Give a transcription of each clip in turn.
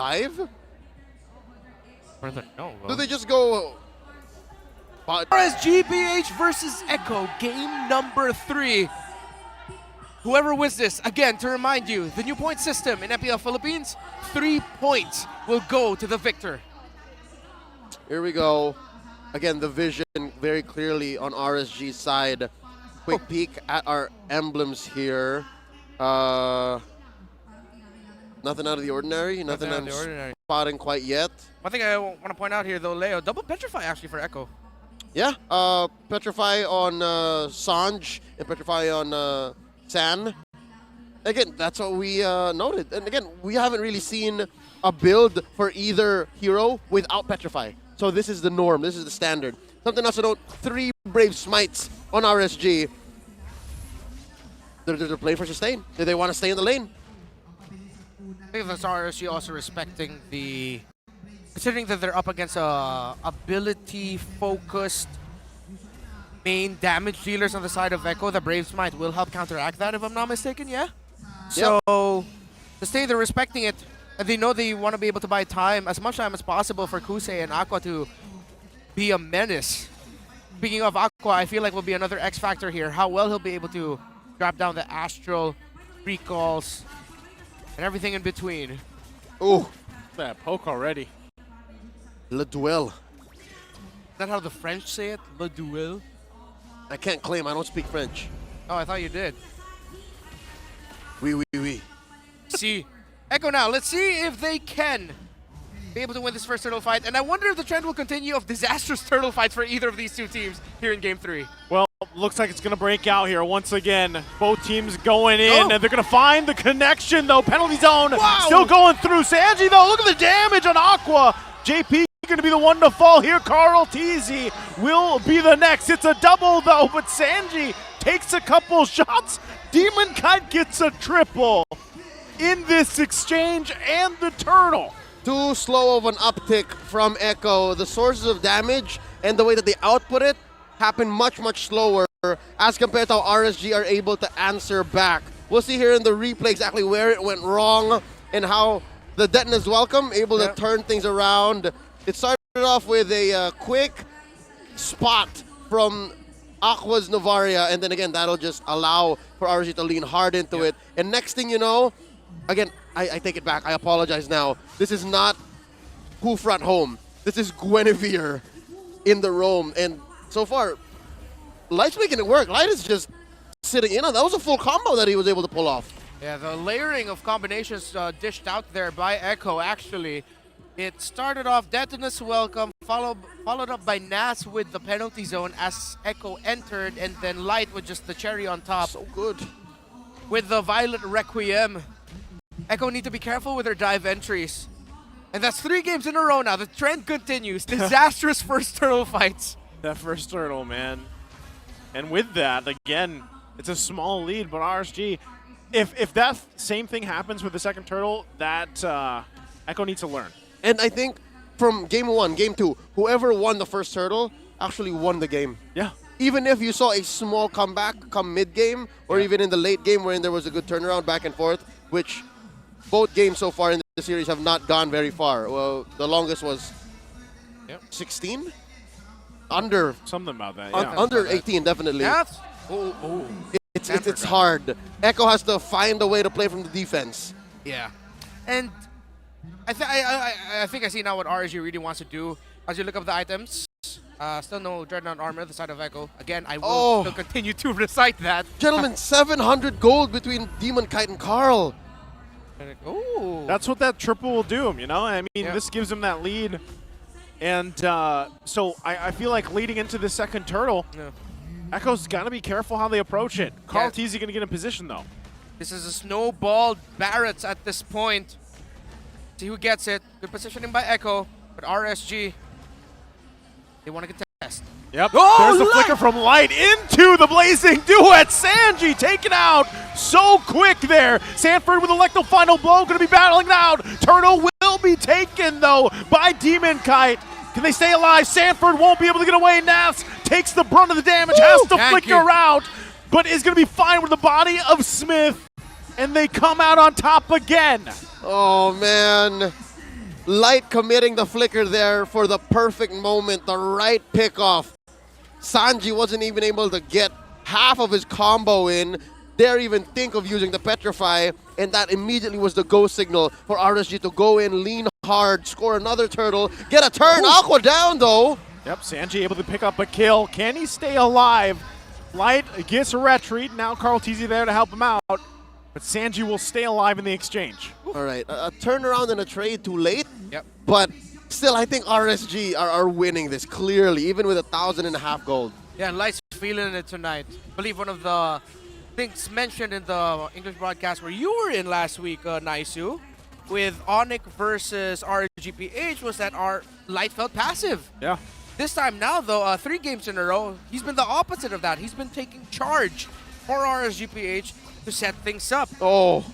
dive? No. Do they just go... RSGBH versus Echo, game number 3. Whoever wins this, again, to remind you, the new point system in FPL Philippines, 3 points will go to the victor. Here we go. Again, the vision very clearly on RSG's side. Quick peek at our emblems here. Nothing out of the ordinary. Nothing I'm spotting quite yet. One thing I want to point out here, though, Leo, double Petrify actually for Echo. Yeah, Petrify on Sanj and Petrify on San. Again, that's what we noted. And again, we haven't really seen a build for either hero without Petrify. So this is the norm. This is the standard. Something else to note, 3 Brave Smites on RSG. They're playing for sustain. Do they want to stay in the lane? I think that's RSG also respecting the... Considering that they're up against ability-focused main damage dealers on the side of Echo, the Brave Smite will help counteract that, if I'm not mistaken, yeah? So, to stay, they're respecting it, and they know they want to be able to buy time, as much time as possible for Kusei and Aqua to be a menace. Speaking of Aqua, I feel like will be another X factor here. How well he'll be able to drop down the Astral, recalls, and everything in between. Ooh. That poke already. Le Duel. Is that how the French say it? Le Duel? I can't claim. I don't speak French. Oh, I thought you did. Oui, oui, oui. See, Echo now. Let's see if they can be able to win this first turtle fight. And I wonder if the trend will continue of disastrous turtle fights for either of these two teams here in Game 3. Well, looks like it's going to break out here once again. Both teams going in, and they're going to find the connection, though. Penalty zone still going through. Sanji, though, look at the damage on Aqua. JP going to be the one to fall here. Carl Teasy will be the next. It's a double, though, but Sanji takes a couple shots. Demon Kite gets a triple in this exchange, and the turtle. Too slow of an uptick from Echo. The sources of damage and the way that they output it happen much, much slower as compared to how RSG are able to answer back. We'll see here in the replay exactly where it went wrong and how the Detna's welcome, able to turn things around. It started off with a quick spot from Aqua's Novaria, and then again, that'll just allow for RSG to lean hard into it. And next thing you know, again, I take it back. I apologize now. This is not Who Front Home. This is Guinevere in the roam. And so far, Light's making it work. Light is just sitting in on that. Was a full combo that he was able to pull off. Yeah, the layering of combinations dished out there by Echo, actually. It started off Detonus Welcome, followed up by Nas with the penalty zone as Echo entered, and then Light with just the cherry on top. So good. With the Violet Requiem. Echo need to be careful with their dive entries. And that's 3 games in a row now. The trend continues. Disastrous first turtle fights. That first turtle, man. And with that, again, it's a small lead, but RSG, if that same thing happens with the second turtle, that Echo needs to learn. And I think from game 1, game 2, whoever won the first turtle actually won the game. Yeah. Even if you saw a small comeback come mid-game, or even in the late game wherein there was a good turnaround back and forth, which both games so far in the series have not gone very far. Well, the longest was 16? Under. Something about that, yeah. Under 18, definitely. Yes. It's hard. Echo has to find a way to play from the defense. Yeah. And I think I see now what RSG really wants to do. As you look up the items, still no Dreadnought armor on the side of Echo. Again, I will still continue to recite that. Gentlemen, 700 gold between Demon Kite and Carl. Ooh. That's what that triple will do him, you know? I mean, this gives him that lead. And so I feel like leading into the second turtle, Echo's got to be careful how they approach it. Carl Teasy going to get in position, though. This is a snowballed Barrett's at this point. See who gets it. Good positioning by Echo, but RSG, they want to contest. Yep, there's the flicker from Light into the Blazing Duet. Sanji taken out so quick there. Sanford with Electro final blow, going to be battling it out. Turtle will be taken, though, by Demon Kite. Can they stay alive? Sanford won't be able to get away. Nas takes the brunt of the damage, has to flicker out, but is going to be fine with the body of Smith, and they come out on top again. Oh, man. Light committing the flicker there for the perfect moment, the right pickoff. Sanji wasn't even able to get half of his combo in, dare even think of using the Petrify, and that immediately was the go signal for RSG to go in, lean hard, score another turtle, get a turn. Aqua down though. Yep, Sanji able to pick up a kill. Can he stay alive? Light gets a retreat. Now Carl Teasy there to help him out. But Sanji will stay alive in the exchange. All right, a turnaround and a trade too late. Yep. But still, I think RSG are winning this clearly, even with 1,500 gold. Yeah, and Light's feeling it tonight. I believe one of the things mentioned in the English broadcast where you were in last week, Naisu, with Onyx versus RGPH was that our Light felt passive. Yeah. This time now, though, 3 games in a row, he's been the opposite of that. He's been taking charge for RSGPH to set things up. Oh,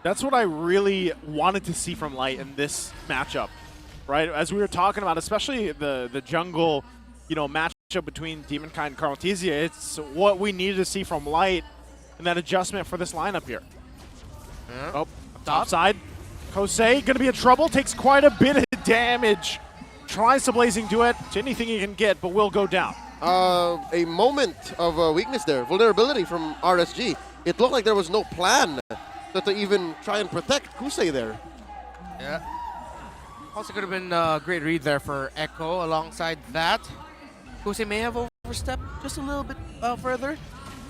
That's what I really wanted to see from Light in this matchup, right? As we were talking about, especially the jungle, matchup between Demonkind and Carl Teasy, it's what we needed to see from Light in that adjustment for this lineup here. Yeah. Oh, top side. Kosei gonna be in trouble, takes quite a bit of damage. Tries to Blazing Duet to anything he can get, but will go down. a moment of weakness there, vulnerability from RSG. It looked like there was no plan to even try and protect Kusei there. Yeah. Also could have been a great read there for Echo. Alongside that, Kusei may have overstepped just a little bit further.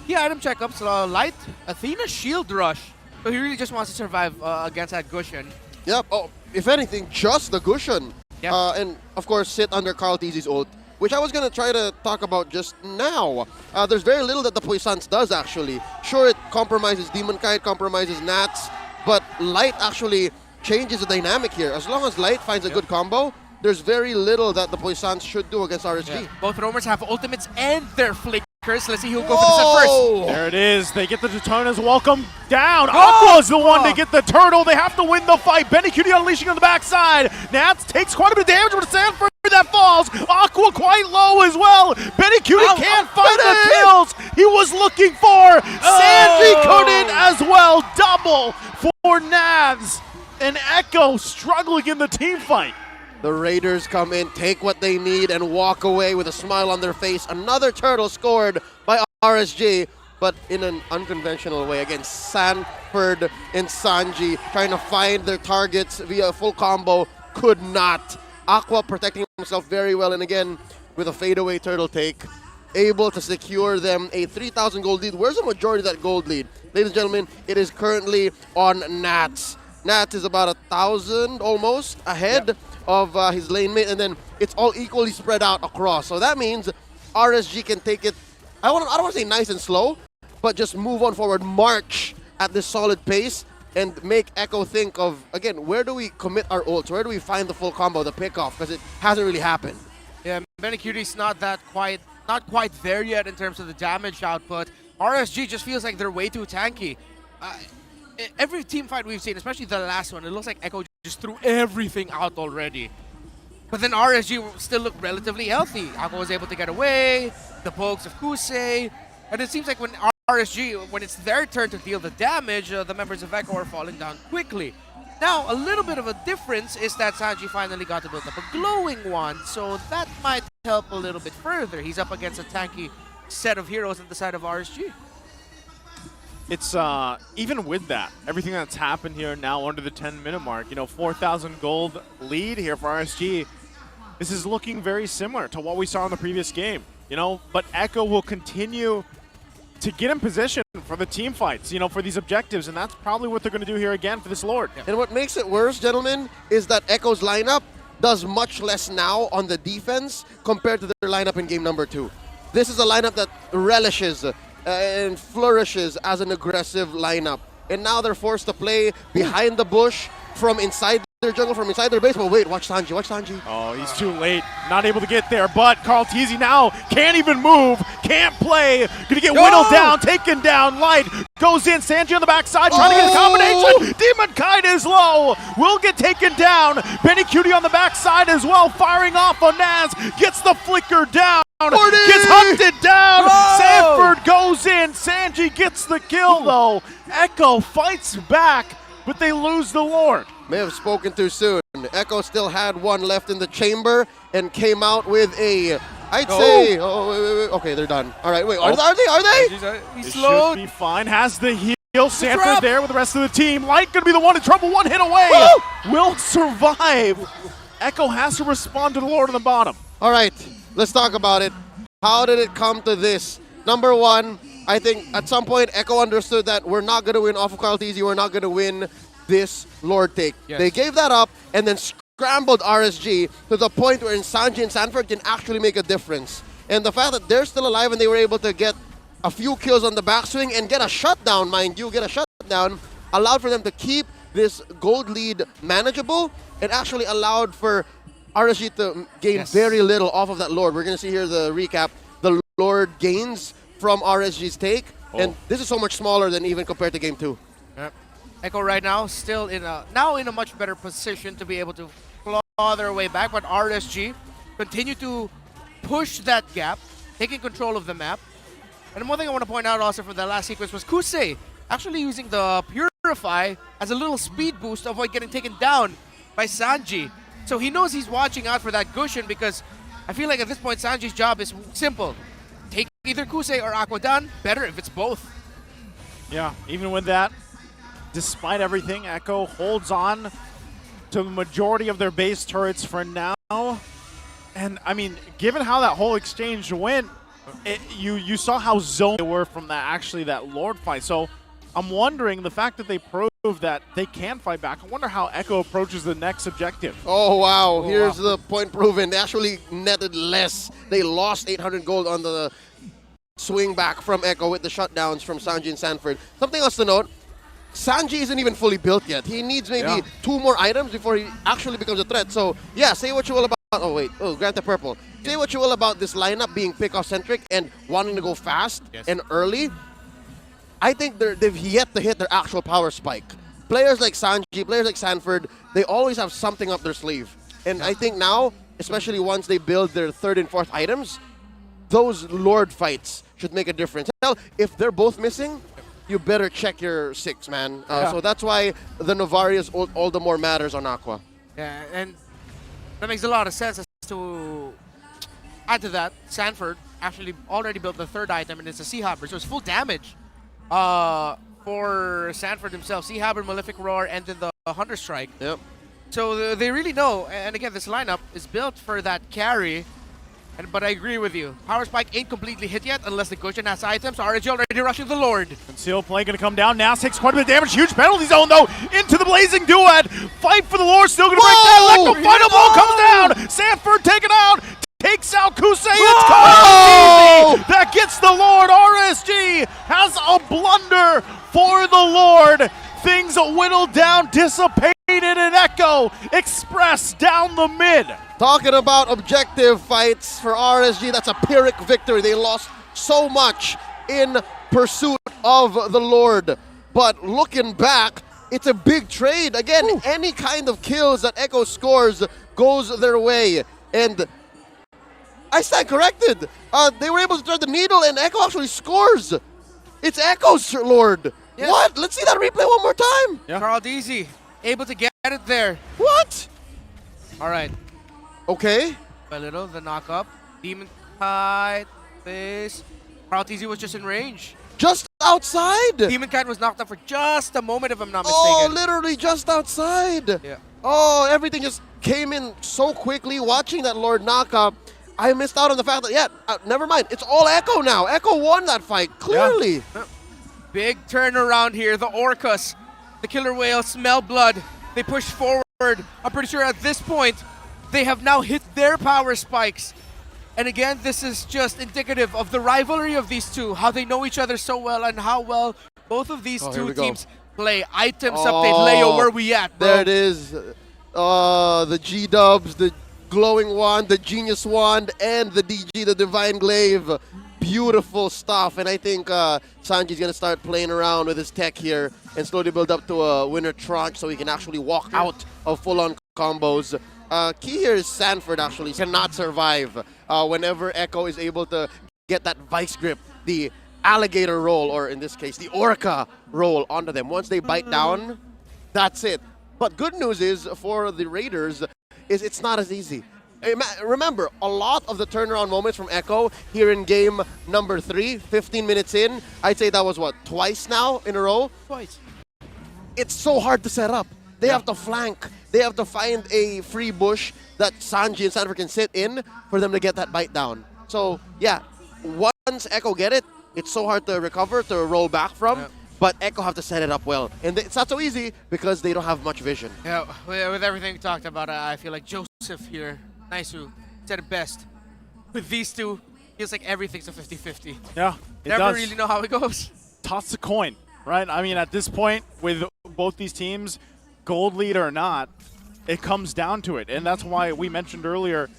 Yeah, item checkups, Light, Athena shield rush. So he really just wants to survive against that Gushin. Yep. Oh, if anything, just the Gushin. Yep. And of course, sit under Carl Teasy's ult, which I was going to try to talk about just now. There's very little that the Puissance does, actually. Sure, it compromises Demonkind, compromises Nats, but Light actually changes the dynamic here. As long as Light finds a good combo, there's very little that the Puissance should do against RSG. Yeah. Both roamers have ultimates and their flickers. Let's see who'll go for the set first. There it is. They get the Daytona's welcome down. Aqua's the one to get the turtle. They have to win the fight. Benny Cutie unleashing on the backside. Nats takes quite a bit of damage with Sanford that falls. Aqua quite low as well. Benny Cutie can't find the kills he was looking for. Sanji couldn't as well. Double for Navs. And Echo struggling in the team fight. The Raiders come in, take what they need, and walk away with a smile on their face. Another turtle scored by RSG, but in an unconventional way. Again, Sanford and Sanji trying to find their targets via a full combo. Could not. Aqua protecting himself very well, and again, with a fadeaway turtle take, able to secure them a 3,000 gold lead. Where's the majority of that gold lead? Ladies and gentlemen, it is currently on Nats. Nats is about 1,000 almost ahead of his lane mate, and then it's all equally spread out across. So that means RSG can take it, I don't want to say nice and slow, but just move on forward, march at this solid pace, and make Echo think of, again, where do we commit our ults? Where do we find the full combo, the pickoff? Because it hasn't really happened. Yeah, Benny Cutie's not quite there yet in terms of the damage output. RSG just feels like they're way too tanky. Every team fight we've seen, especially the last one, it looks like Echo just threw everything out already. But then RSG still looked relatively healthy. Aqua was able to get away, the pokes of Kusei, and it seems like when RSG, when it's their turn to deal the damage, the members of Echo are falling down quickly. Now, a little bit of a difference is that Sanji finally got to build up a glowing one, so that might help a little bit further. He's up against a tanky set of heroes on the side of RSG. It's even with that, everything that's happened here now under the 10-minute mark, 4,000 gold lead here for RSG. This is looking very similar to what we saw in the previous game, but Echo will continue to get in position for the team fights, for these objectives, and that's probably what they're going to do here again for this Lord. Yeah. And what makes it worse, gentlemen, is that Echo's lineup does much less now on the defense compared to their lineup in game number 2. This is a lineup that relishes and flourishes as an aggressive lineup. And now they're forced to play behind the bush from inside their jungle, from inside their base. But wait, watch Sanji, watch Sanji. Oh, he's too late. Not able to get there, but Carl Teasy now can't even move, can't play. Gonna get whittled down, taken down. Light goes in, Sanji on the backside, trying to get a combination. Demonkind is low, will get taken down. Benny Cutie on the backside as well, firing off on Naz, gets the flicker down. 40! Gets hunted down. Sanford goes in. Sanji gets the kill though. Echo fights back, but they lose the Lord. May have spoken too soon. one. Echo still had one left in the chamber and came out with a, I'd say, oh, wait. Okay, they're done. All right, wait, are they? He's It slow. should be fine. Has the heal. Sanford trap. there with the rest of the team. Light going to be the one in trouble. One hit away. Will survive. Echo has to respond to the Lord on the bottom. All right, let's talk about it. How did it come to this? Number one, I think at some point Echo understood that we're not going to win off of Kyle Teasy. We're not going to win this Lord take. Yes. They gave that up and then scrambled RSG to the point where Sanji and Sanford can actually make a difference. And the fact that they're still alive and they were able to get a few kills on the backswing and get a shutdown, mind you, allowed for them to keep this gold lead manageable. It actually allowed for RSG to gain very little off of that Lord. We're going to see here the recap. The Lord gains from RSG's take, and this is so much smaller than even compared to Game 2. Yep. Echo right now still in a much better position to be able to claw their way back, but RSG continue to push that gap, taking control of the map. And one thing I want to point out also for the last sequence was Kusei actually using the Purify as a little speed boost to avoid getting taken down by Sanji. So he knows he's watching out for that Gushin, because I feel like at this point Sanji's job is simple. Take either Kusei or Aqua down. Better if it's both. Yeah, even with that, despite everything, Echo holds on to the majority of their base turrets for now. And I mean, given how that whole exchange went, you saw how zoned they were from that Lord fight. So I'm wondering, the fact that they proved that they can fight back, I wonder how Echo approaches the next objective. Oh, wow. Here's the point proven. They actually netted less. They lost 800 gold on the swing back from Echo with the shutdowns from Sanji and Sanford. Something else to note, Sanji isn't even fully built yet. He needs maybe 2 more items before he actually becomes a threat. So, yeah, say what you will about... Oh, wait. Oh, grant the purple. Say what you will about this lineup being pick-off-centric and wanting to go fast and early. I think they've yet to hit their actual power spike. Players like Sanji, players like Sanford, they always have something up their sleeve. And I think now, especially once they build their 3rd and 4th items, those Lord fights should make a difference. Hell, if they're both missing, you better check your 6, man. So that's why the Novarius all the more matters on Aqua. Yeah, and that makes a lot of sense. As to add to that, Sanford actually already built the 3rd item, and it's a Sea Hopper, so it's full damage for Sanford himself. Sea Hopper, Malefic Roar, and then the Hunter Strike. Yep. So they really know, and again, this lineup is built for that carry. But I agree with you. Power Spike ain't completely hit yet unless the Goshen has items. RNG already rushing the Lord. Concealed play going to come down. Nas takes quite a bit of damage. Huge penalty zone, though. Into the Blazing Duet. Fight for the Lord. Still going to break that. Electro final blow comes down. Sanford taken out. Takes out Kusei. It's coming. That gets the Lord. RSG has a blunder for the Lord. Things whittled down, dissipated, and Echo Express down the mid. Talking about objective fights for RSG, that's a Pyrrhic victory. They lost so much in pursuit of the Lord. But looking back, it's a big trade. Again, any kind of kills that Echo scores goes their way. And I stand corrected. They were able to thread the needle, and Echo actually scores. It's Echo's Lord. Yes. What? Let's see that replay one more time. Yeah. Carl Deasy able to get it there. What? All right. Okay. A little, the knock up. Demon Kite, this. Carl Deasy was just in range. Just outside. Demon Kite was knocked up for just a moment, if I'm not mistaken. Oh, literally just outside. Yeah. Oh, everything just came in so quickly. Watching that Lord knock up, I missed out on the fact that, never mind. It's all Echo now. Echo won that fight, clearly. Yeah. Big turnaround here. The Orcas, the Killer Whales smell blood. They push forward. I'm pretty sure at this point, they have now hit their power spikes. And again, this is just indicative of the rivalry of these two, how they know each other so well and how well both of these two teams play. Items update, Leo, where we at, bro? There it is. The G-Dubs, the Glowing Wand, the Genius Wand, and the DG, the Divine Glaive. Beautiful stuff, and I think Sanji's going to start playing around with his tech here and slowly build up to a winner tranche so he can actually walk out of full-on combos. Key here is Sanford actually cannot survive whenever Echo is able to get that vice grip, the alligator roll, or in this case, the orca roll onto them. Once they bite down, that's it. But good news is for the Raiders is it's not as easy. Remember, a lot of the turnaround moments from Echo here in game number 3, 15 minutes in, I'd say that was what, twice now in a row? Twice. It's so hard to set up. They have to flank. They have to find a free bush that Sanji and Sanford can sit in for them to get that bite down. So, yeah, once Echo get it, it's so hard to recover, to roll back from. Yep. But Echo have to set it up well. And it's not so easy because they don't have much vision. Yeah, with everything we talked about, I feel like Joseph here, Naisu, said it best. With these two, feels like everything's a 50-50. Yeah, it Never does. really know how it goes. Toss a coin, right? I mean, at this point, with both these teams, gold lead or not, it comes down to it. And that's why we mentioned earlier,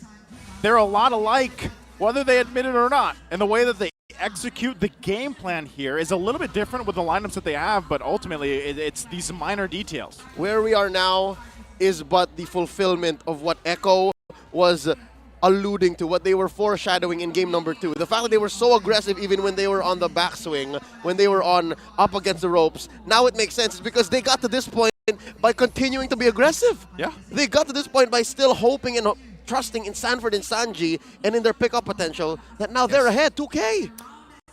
they're a lot alike, whether they admit it or not. And the way that they execute the game plan here is a little bit different with the lineups that they have, but ultimately it's these minor details. Where we are now is but the fulfillment of what Echo was alluding to, what they were foreshadowing in game number 2. The fact that they were so aggressive even when they were on the backswing, when they were on up against the ropes. Now it makes sense. It's because they got to this point by continuing to be aggressive. Yeah. They got to this point by still hoping and trusting in Sanford and Sanji and in their pickup potential that now they're ahead 2K.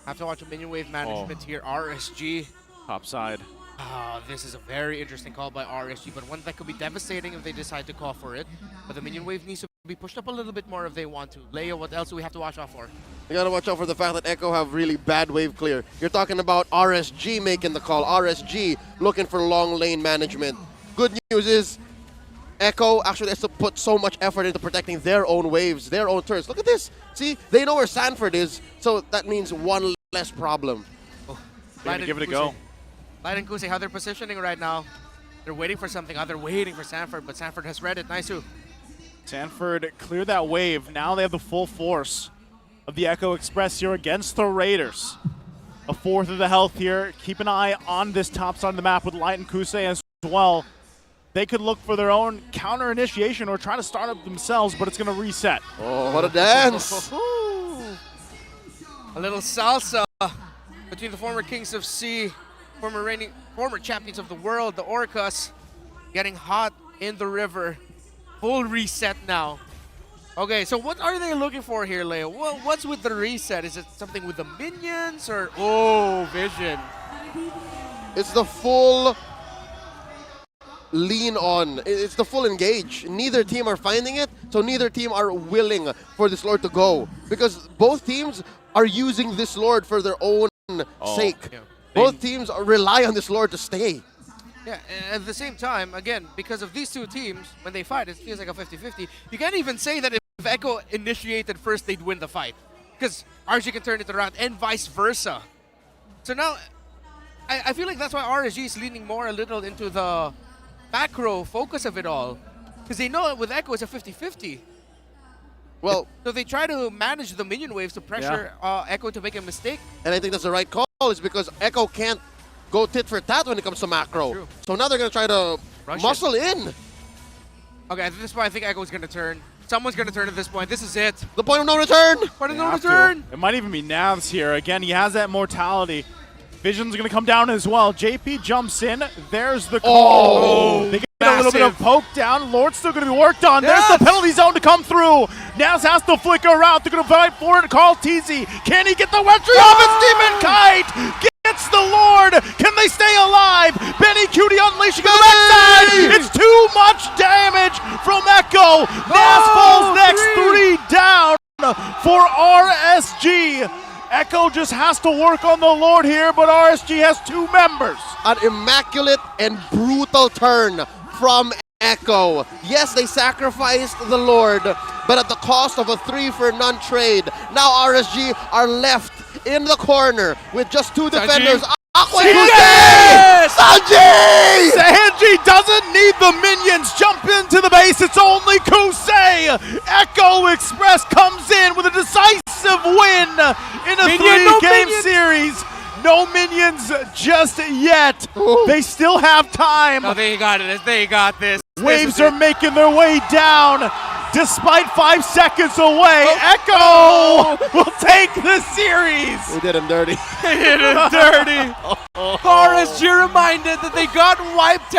Have to watch a minion wave management here. RSG. Top side. Oh, this is a very interesting call by RSG, but one that could be devastating if they decide to call for it. But the minion wave needs to be pushed up a little bit more if they want to. Leo, what else do we have to watch out for? You gotta watch out for the fact that Echo have really bad wave clear. You're talking about RSG making the call. RSG looking for long lane management. Good news is Echo actually has to put so much effort into protecting their own waves, their own turns. Look at this. See, they know where Sanford is, so that means one less problem. Oh, They're gonna give it a go. Light and Kusei, how they're positioning right now. They're waiting for something. They're waiting for Sanford, but Sanford has read it. Naisu. Sanford cleared that wave. Now they have the full force of the Echo Express here against the Raiders. A fourth of the health here. Keep an eye on this top side of the map with Light and Kusei as well. They could look for their own counter initiation or try to start up themselves, but it's going to reset. Oh, what a dance! A little salsa between the former Kings of Sea, former champions of the world, the Orcas, getting hot in the river. Full reset now. Okay, so what are they looking for here, Leo? What's with the reset? Is it something with the minions or vision? It's the full lean on. It's the full engage. Neither team are finding it, so neither team are willing for this Lord to go. Because both teams are using this Lord for their own sake. Yeah. Both teams rely on this Lord to stay. Yeah, and at the same time, again, because of these two teams, when they fight, it feels like a 50-50. You can't even say that if Echo initiated first, they'd win the fight. Because RG can turn it around, and vice versa. So now, I feel like that's why RSG is leaning more a little into the macro focus of it all. Because they know that with Echo, it's a 50-50. Well, So they try to manage the minion waves to pressure Echo to make a mistake. and I think that's the right call, is because Echo can't go tit for tat when it comes to macro. True. So now they're going to try to Rush muscle in. Okay, at this point, I think Echo's going to turn. Someone's going to turn at this point. This is it. The point of no return. Point of They no have to. return. It might even be Navs here. Again, he has that mortality. Vision's going to come down as well. JP jumps in. There's the call. Oh, they get a little bit of massive. poke down. Lord's still going to be worked on. Yes! There's the penalty zone to come through. Navs has to flicker around. They're going to fight for it. Carl Teasy. Can he get the wetry off? It's Demon Kite. Gets the Lord. Can they stay alive? Benny Cutie unleashing the backside. It's too much damage from Echo. Navs falls next. 3 down for RSG. Echo just has to work on the Lord here, but RSG has 2 members. An immaculate and brutal turn from Echo. Yes, they sacrificed the Lord, but at the cost of a 3-for-none trade. Now RSG are left in the corner with just 2 defenders. Aqua and Yes! Sanji! Sanji doesn't need the minions. Jump into the base. It's only Kusei. Echo Express comes in with a decisive win in a No 3-game minion. series. No minions just yet. Ooh. They still have time. No, they got it. They got this. Waves are making their way down. Despite 5 seconds away, Echo will take the series. We did him dirty. Hit it dirty. RSG reminded that they got wiped out.